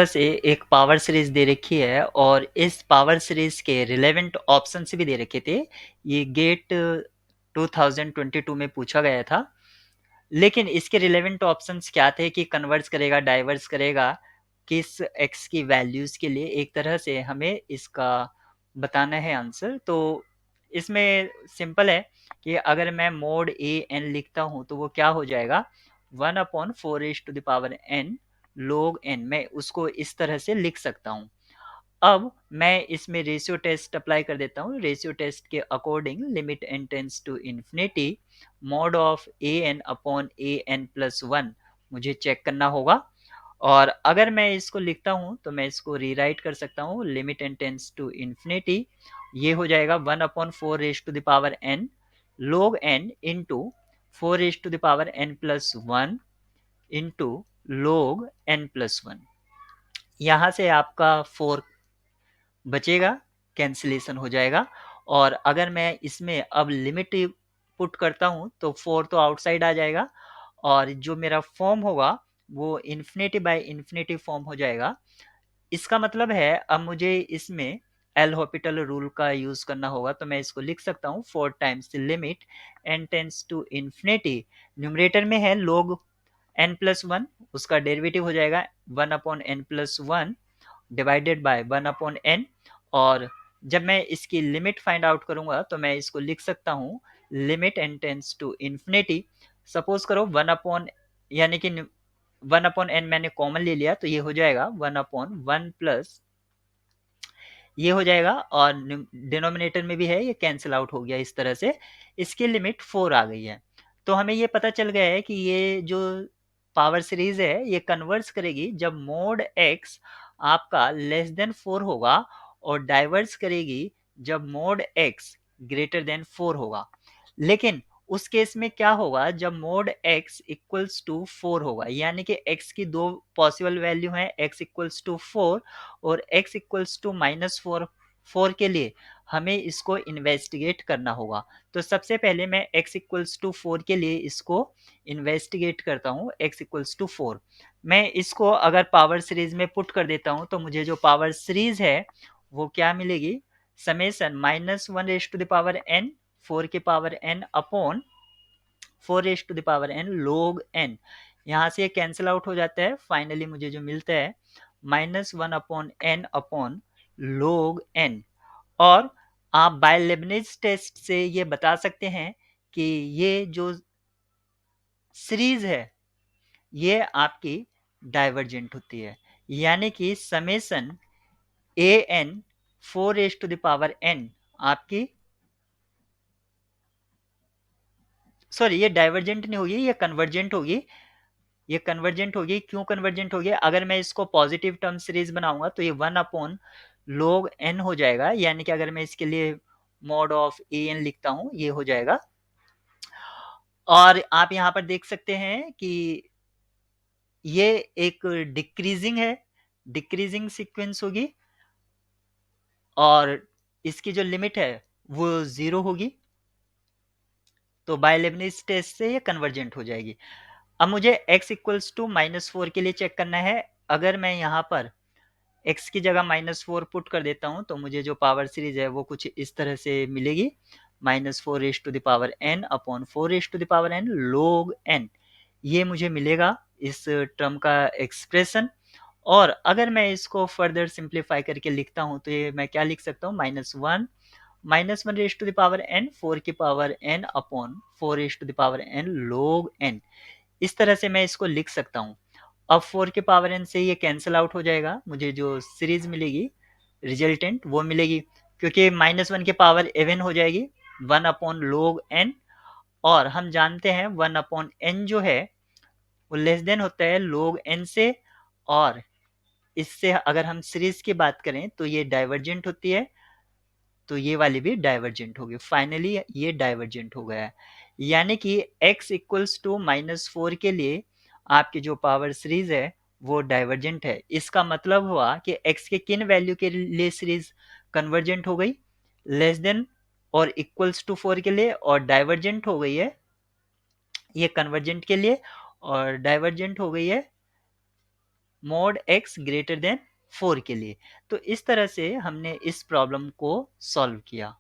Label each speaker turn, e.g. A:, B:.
A: से एक power series दे रखी है और इस पावर सीरीज के रिलेवेंट ऑप्शंस भी दे रखे थे। ये गेट 2022 में पूछा गया था, लेकिन इसके रिलेवेंट ऑप्शंस क्या थे कि कन्वर्स करेगा, डाइवर्स करेगा, किस एक्स की वैल्यूज के लिए, एक तरह से हमें इसका बताना है आंसर। तो इसमें सिंपल है कि अगर मैं मोड ए एन लिखता हूँ तो वो क्या हो जाएगा, 1/4 n log n, मैं उसको इस तरह से लिख सकता हूँ। अब मैं इसमें रेशियो टेस्ट अप्लाई कर देता हूँ। रेशियो टेस्ट के according limit n tends to infinity mod of A N upon A N plus 1 मुझे चेक करना होगा। और अगर मैं इसको लिखता हूँ तो मैं इसको रीराइट कर सकता हूँ, limit n tends to infinity, ये हो जाएगा 1/4 n log n into 4n plus 1 into log n plus 1। यहाँ से आपका 4 बचेगा, कैंसिलेशन हो जाएगा। और अगर मैं इसमें अब लिमिट पुट करता हूँ तो 4 तो आउटसाइड आ जाएगा और जो मेरा फॉर्म होगा वो इन्फिनिटी बाय इन्फिनिटी फॉर्म हो जाएगा। इसका मतलब है अब मुझे इसमें एल हॉपिटल रूल का यूज करना होगा। तो मैं इसको लिख सकता हूँ 4 times limit n tends to infinity, numerator में है log n प्लस 1, उसका डेरिवेटिव हो जाएगा 1/n+1 डिवाइडेड बाय 1/n। और जब मैं इसकी लिमिट फाइंड आउट करूंगा तो मैं इसको लिख सकता हूँ limit n tends to infinity. Suppose करो 1 यानी कि 1/n मैंने कॉमन ले लिया तो ये हो जाएगा 1/1 प्लस ये हो जाएगा, और डिनोमिनेटर में भी है, ये कैंसिल आउट हो गया इस तरह से। इसकी लिमिट 4 आ गई है। तो हमें ये पता चल गया है कि ये जो पावर सीरीज है ये कन्वर्स करेगी जब मोड एक्स आपका लेस देन 4 होगा, और डाइवर्स करेगी जब मोड एक्स ग्रेटर देन 4 होगा। लेकिन उस केस में क्या होगा जब मोड x इक्वल्स टू 4 होगा, यानी कि x की दो पॉसिबल वैल्यू हैं, x इक्वल्स टू 4 और x इक्वल्स टू -4। 4 के लिए हमें इसको इन्वेस्टिगेट करना होगा। तो सबसे पहले मैं x इक्वल्स टू 4 के लिए इसको इन्वेस्टिगेट करता हूँ, x इक्वल्स टू 4। मैं इसको अगर पावर सीरीज में पुट कर देता हूँ तो मुझे जो पावर सीरीज है वो क्या मिलेगी, समेसन -1n 4 के power n upon 4 to the power n log n। यहाँ से ये कैंसिल आउट हो जाता है। फाइनली मुझे जो मिलता है -1/n अपॉन log n। और आप बाय लेबनिज टेस्ट से ये बता सकते हैं कि ये जो सीरीज है ये आपकी डाइवर्जेंट होती है, यानी कि summation A N 4 to the power n आपकी, सॉरी ये डाइवर्जेंट नहीं होगी, ये कन्वर्जेंट होगी। ये कन्वर्जेंट होगी, क्यों कन्वर्जेंट होगी, अगर मैं इसको पॉजिटिव टर्म सीरीज बनाऊंगा तो ये 1/log n हो जाएगा, यानी कि अगर मैं इसके लिए मॉड ऑफ ए एन लिखता हूं ये हो जाएगा। और आप यहां पर देख सकते हैं कि ये एक डिक्रीजिंग है, डिक्रीजिंग सीक्वेंस होगी, और इसकी जो लिमिट है वो 0 होगी। तो बाय लेबनिज टेस्ट से ये कन्वर्जेंट हो जाएगी। अब मुझे x इक्वल्स टू -4 के लिए चेक करना है। अगर मैं यहाँ पर x की जगह -4 पुट कर देता हूँ तो मुझे जो पावर सीरीज है वो कुछ इस तरह से मिलेगी, -4 to the power n upon 4 to the power n log n। ये मुझे मिलेगा इस टर्म का एक्सप्रेशन। और अगर मैं इसको फर्दर सिंप्लीफाई करके लिखता हूँ तो ये मैं क्या लिख सकता हूँ, -1 raise to the power n 4 की power n upon 4 raise to the power n log n। इस तरह से मैं इसको लिख सकता हूँ। अब 4 के पावर n से ये कैंसिल आउट हो जाएगा, मुझे जो सीरीज मिलेगी रिजल्टेंट वो मिलेगी, क्योंकि -1 के पावर एवन हो जाएगी 1/log n। और हम जानते हैं 1/n जो है वो लेस देन होता है log n से। और इससे अगर हम सीरीज की बात करें तो ये डाइवर्जेंट होती है, तो ये वाली भी डाइवर्जेंट होगी। फाइनली ये डाइवर्जेंट हो गया है, यानी कि x इक्वल्स टू -4 के लिए आपकी जो पावर सीरीज है वो डाइवर्जेंट है। इसका मतलब हुआ कि x के किन वैल्यू के लिए सीरीज कन्वर्जेंट हो गई, लेस देन और इक्वल्स टू 4 के लिए, और डाइवर्जेंट हो गई है ये कन्वर्जेंट के लिए, और डाइवर्जेंट हो गई है मॉड x ग्रेटर देन 4 के लिए। तो इस तरह से हमने इस प्रॉब्लम को सॉल्व किया।